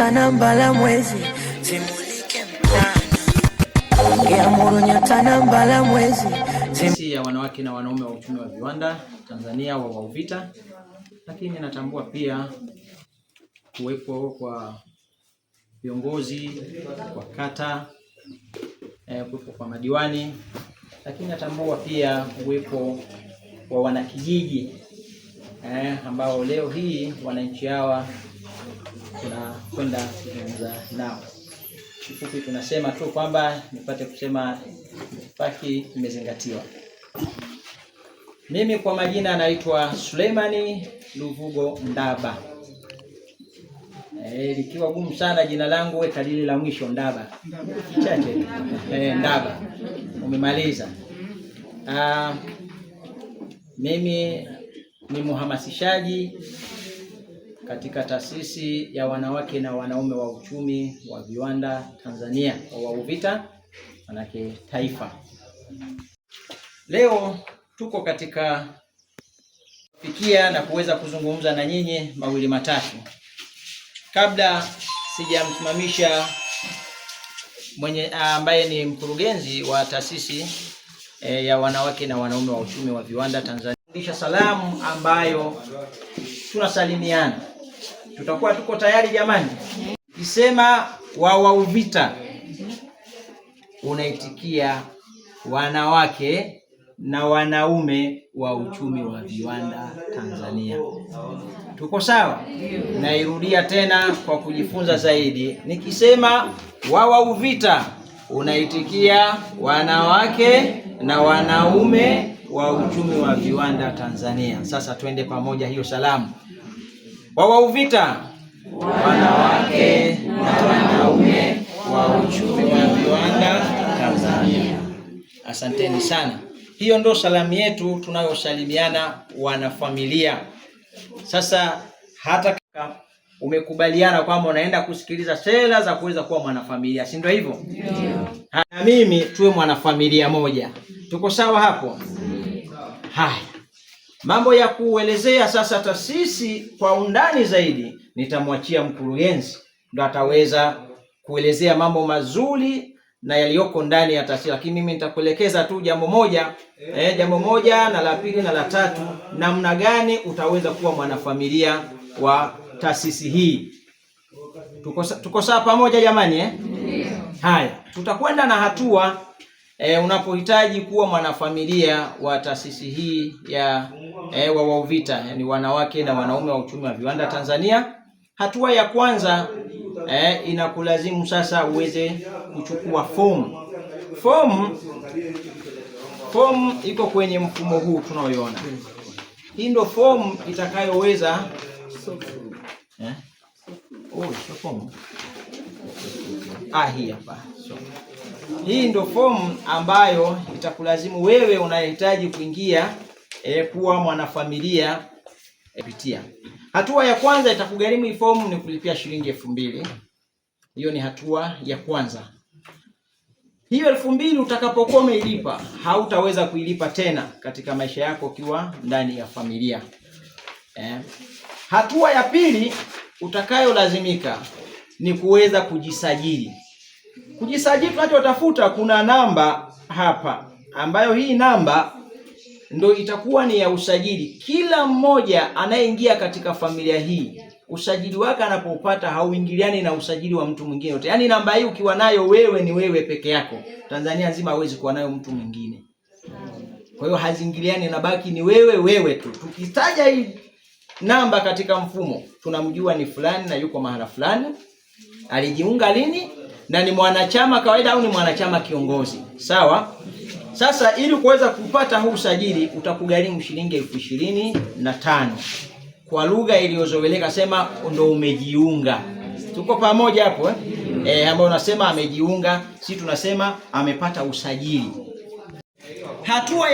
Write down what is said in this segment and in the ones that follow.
nyota na mbala mwezi zimulike mtaani. Ngeamuru nyota na mbala mwezi Taasisi ya wanawake na wanaume wa uchumi wa viwanda Tanzania wa UVITA, lakini natambua pia kuwepo kwa viongozi wa kata, kuwepo kwa madiwani, lakini natambua pia uwepo wa wanakijiji ambao leo hii wananchi hawa tunakwenda kuzungumza nao. Kifupi tunasema tu kwamba nipate kusema itifaki imezingatiwa. Mimi kwa majina naitwa Suleimani Luvugo Ndaba. Likiwa gumu sana jina langu, weka lile la mwisho Ndaba. Chache. Ndaba. Umemaliza. Mimi ni mhamasishaji katika taasisi ya wanawake na wanaume wa uchumi wa viwanda Tanzania wa UVITA, manake taifa. Leo tuko katika fikia na kuweza kuzungumza na nyinyi mawili matatu. Kabla sijamsimamisha ambaye ni mkurugenzi wa taasisi ya wanawake na wanaume wa uchumi wa viwanda Tanzania, kisha salamu ambayo tunasalimiana. Tutakuwa tuko tayari jamani? Kisema wa UVITA unaitikia wanawake na wanaume wa uchumi wa viwanda Tanzania. Tuko sawa? Nairudia tena kwa kujifunza zaidi. Nikisema wa UVITA unaitikia wanawake na wanaume wa uchumi wa viwanda Tanzania. Sasa twende pamoja hiyo salamu. Wa UVITA, wanawake na wanaume wa uchumi wa viwanda Tanzania. Asanteni sana. Hiyo ndo salamu yetu tunayosalimiana wanafamilia. Sasa hata kama umekubaliana kwamba unaenda kusikiliza sera za kuweza kuwa mwanafamilia, si ndio hivyo? Ndio. Na mimi tuwe mwanafamilia moja. Tuko sawa hapo? Haya. Mambo ya kuelezea sasa taasisi kwa undani zaidi nitamwachia mkurugenzi, ndo ataweza kuelezea mambo mazuri na yaliyoko ndani ya taasisi, lakini mimi nitakuelekeza tu jambo moja na la pili na la tatu, namna gani utaweza kuwa mwanafamilia wa taasisi hii. Tuko sawa pamoja jamani Haya, tutakwenda na hatua unapohitaji kuwa mwanafamilia wa taasisi hii ya wa UVITA, yani wanawake na wanaume wa uchumi wa viwanda Tanzania. Hatua ya kwanza inakulazimu sasa uweze kuchukua fomu. Fomu iko kwenye mfumo huu tunaoiona. Hii ndio fomu itakayoweza fomu. Hii hapa. Hii ndio fomu ambayo itakulazimu wewe unahitaji kuingia kuwa mwanafamilia kupitia. Hatua ya kwanza itakugharimu hii fomu ni kulipia shilingi 2,000. Hiyo ni hatua ya kwanza. Hiyo 2,000 utakapokuwa umeilipa, hautaweza kuilipa tena katika maisha yako ukiwa ndani ya familia. Hatua ya pili utakayolazimika ni kuweza kujisajili. Kujisajili tunachotafuta, kuna namba hapa ambayo hii namba ndo itakuwa ni ya usajili. Kila mmoja anayeingia katika familia hii, usajili wake anapopata hauingiliani na usajili wa mtu mwingine yote. Yaani namba hii ukiwa nayo wewe ni wewe peke yako. Tanzania nzima hawezi kuwa nayo mtu mwingine. Kwa hiyo hazingiliani, nabaki ni wewe tu. Tukitaja hii namba katika mfumo, tunamjua ni fulani na yuko mahala fulani, alijiunga lini na ni mwanachama kawaida au ni mwanachama kiongozi. Sawa? Sasa ili kuweza kupata huu usajili utakugharimu shilingi 25,000. Kwa lugha iliyozoeleka sema ndo umejiunga. Tuko pamoja hapo ambao unasema amejiunga, si tunasema amepata usajili. Hatua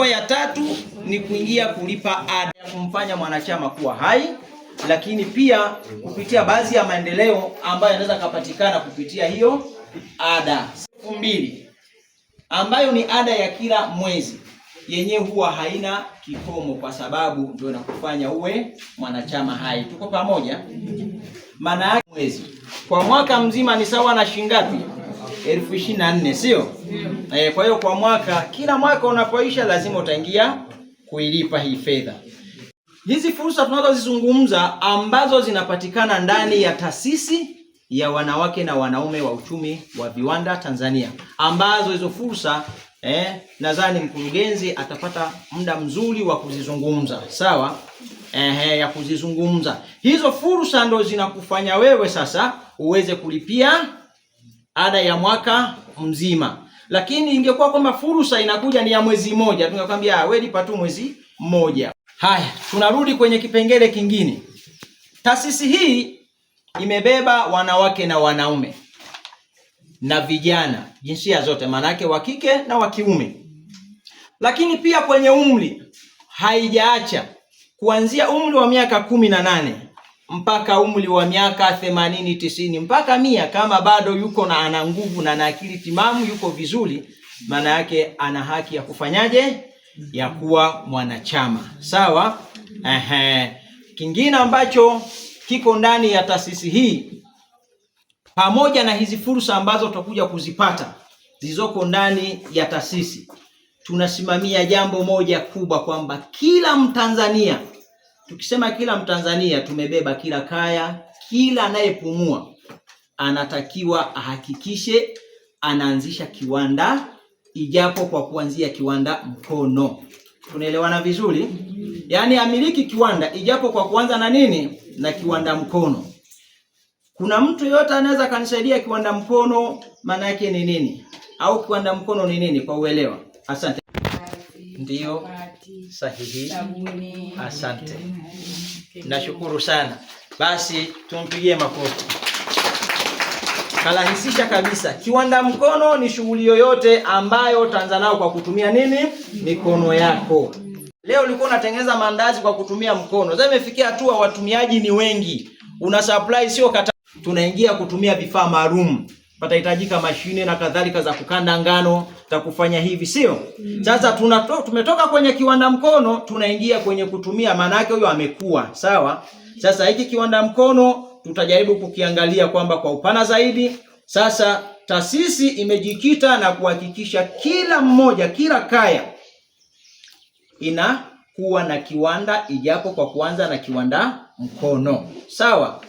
ya tatu ni kuingia kulipa ada ya kumfanya mwanachama kuwa hai, lakini pia kupitia baadhi ya maendeleo ambayo yanaweza kupatikana kupitia hiyo ada. 2,000 ambayo ni ada ya kila mwezi, yenyewe huwa haina kikomo kwa sababu ndio inakufanya uwe mwanachama hai. Tuko pamoja? maana yake mwezi. Kwa mwaka mzima ni sawa na shilingi ngapi? 24,000, sio? Kwa hiyo kwa mwaka, kila mwaka unapoisha lazima utaingia kuilipa hii fedha. Hizi fursa tunazozizungumza ambazo zinapatikana ndani ya taasisi ya wanawake na wanaume wa uchumi wa viwanda Tanzania, ambazo hizo fursa nadhani mkurugenzi atapata muda mzuri wa kuzizungumza, sawa? Ya kuzizungumza. Hizo fursa ndo zinakufanya wewe sasa uweze kulipia ada ya mwaka mzima. Lakini ingekuwa kwamba fursa inakuja ni ya mwezi mmoja, tungekwambia wewe lipa tu mwezi mmoja. Haya, tunarudi kwenye kipengele kingine. Taasisi hii imebeba wanawake na wanaume na vijana jinsia zote, maana yake wa kike na wa kiume. Lakini pia kwenye umri haijaacha, kuanzia umri wa miaka 18 mpaka umri wa miaka 80, 90 mpaka 100, kama bado yuko na ana nguvu na ana akili timamu, yuko vizuri, maana yake ana haki ya kufanyaje? Ya kuwa mwanachama, sawa? Kingine ambacho kiko ndani ya taasisi hii, pamoja na hizi fursa ambazo tutakuja kuzipata zilizoko ndani ya taasisi, tunasimamia jambo moja kubwa, kwamba kila Mtanzania, tukisema kila Mtanzania tumebeba kila kaya, kila anayepumua anatakiwa ahakikishe anaanzisha kiwanda, ijapo kwa kuanzia kiwanda mkono. Tunaelewana vizuri? Yaani amiliki kiwanda ijapo kwa kuanza na nini? Na kiwanda mkono. Kuna mtu yote anaweza kanisaidia kiwanda mkono maana yake ni nini? Au kiwanda mkono ni nini kwa uelewa? Asante. Ndiyo, sahihi. Asante. Nashukuru sana. Basi tumpigie makofi. Kalahisisha kabisa. Kiwanda mkono ni shughuli yoyote ambayo utaanza nayo kwa kutumia nini? Mikono yako. Leo ulikuwa unatengeneza mandazi kwa kutumia mkono. Sasa imefikia hatua watumiaji ni wengi. Una supply sio kata. Tunaingia kutumia vifaa maalum. Patahitajika mashine na kadhalika za kukanda ngano, za kufanya hivi, sio? Sasa tumetoka kwenye kiwanda mkono tunaingia kwenye kutumia, maana yake huyo amekuwa, sawa? Sasa hiki kiwanda mkono tutajaribu kukiangalia kwamba kwa upana zaidi. Sasa taasisi imejikita na kuhakikisha kila mmoja, kila kaya inakuwa na kiwanda, ijapo kwa kuanza na kiwanda mkono, sawa?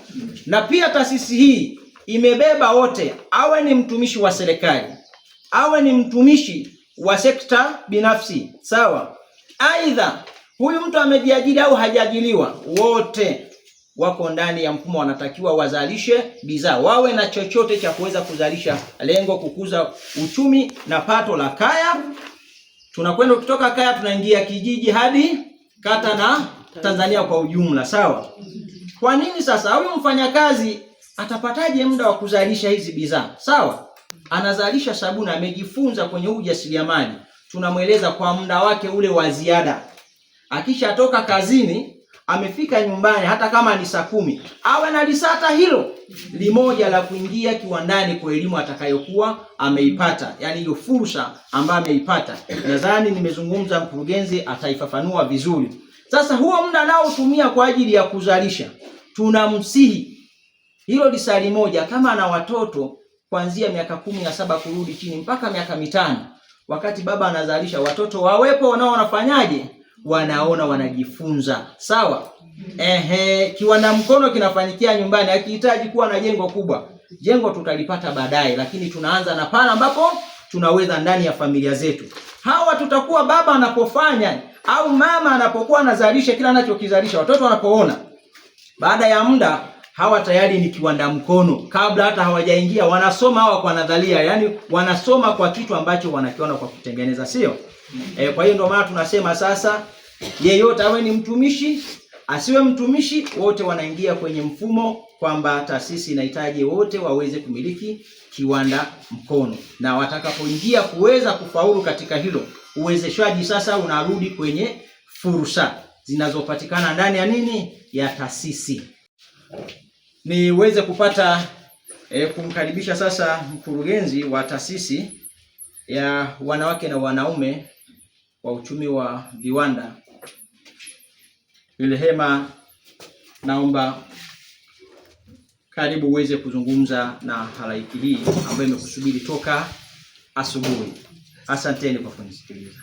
Na pia taasisi hii imebeba wote, awe ni mtumishi wa serikali, awe ni mtumishi wa sekta binafsi, sawa? Aidha huyu mtu amejiajiri au hajaajiriwa, wote wako ndani ya mfumo, wanatakiwa wazalishe bidhaa, wawe na chochote cha kuweza kuzalisha, lengo kukuza uchumi na pato la kaya. Tunakwenda kutoka kaya tunaingia kijiji hadi kata na Tanzania kwa ujumla, sawa? Kwa nini sasa huyu mfanyakazi atapataje muda wa kuzalisha hizi bidhaa? Sawa? Anazalisha sabuni, amejifunza kwenye ujasiriamali. Tunamweleza kwa muda wake ule wa ziada. Akishatoka kazini, amefika nyumbani hata kama ni saa 10, awe na lisata hilo limoja la kuingia kiwandani kwa elimu atakayokuwa ameipata. Yaani hiyo fursa ambayo ameipata. Nadhani nimezungumza, mkurugenzi ataifafanua vizuri. Sasa huo muda nao utumia kwa ajili ya kuzalisha. Tunamsihi hilo lisali moja, kama ana watoto kuanzia miaka 17 kurudi chini mpaka miaka 5, wakati baba anazalisha, watoto wawepo wanao wanafanyaje? Wanaona, wanajifunza, sawa? Kiwanda mkono kinafanyikia nyumbani, hakihitaji kuwa na jengo kubwa. Jengo tutalipata baadaye, lakini tunaanza na pale ambapo tunaweza ndani ya familia zetu. Hawa tutakuwa baba anapofanya au mama anapokuwa anazalisha kila anachokizalisha, watoto wanapoona, baada ya muda hawa tayari ni kiwanda mkono. Kabla hata hawajaingia wanasoma hawa kwa nadharia, yani wanasoma kwa kitu ambacho wanakiona kwa kutengeneza, sio? Kwa hiyo ndio maana tunasema sasa yeyote awe ni mtumishi, asiwe mtumishi, wote wanaingia kwenye mfumo, kwamba taasisi inahitaji wote waweze kumiliki kiwanda mkono. Na watakapoingia kuweza kufaulu katika hilo, uwezeshaji sasa unarudi kwenye fursa zinazopatikana ndani ya nini? Ya taasisi. Niweze kupata kumkaribisha sasa mkurugenzi wa taasisi ya wanawake na wanaume wa uchumi wa viwanda. Rehema, naomba karibu uweze kuzungumza na halaiki hii ambayo imekusubiri toka asubuhi. Asanteni kwa kunisikiliza.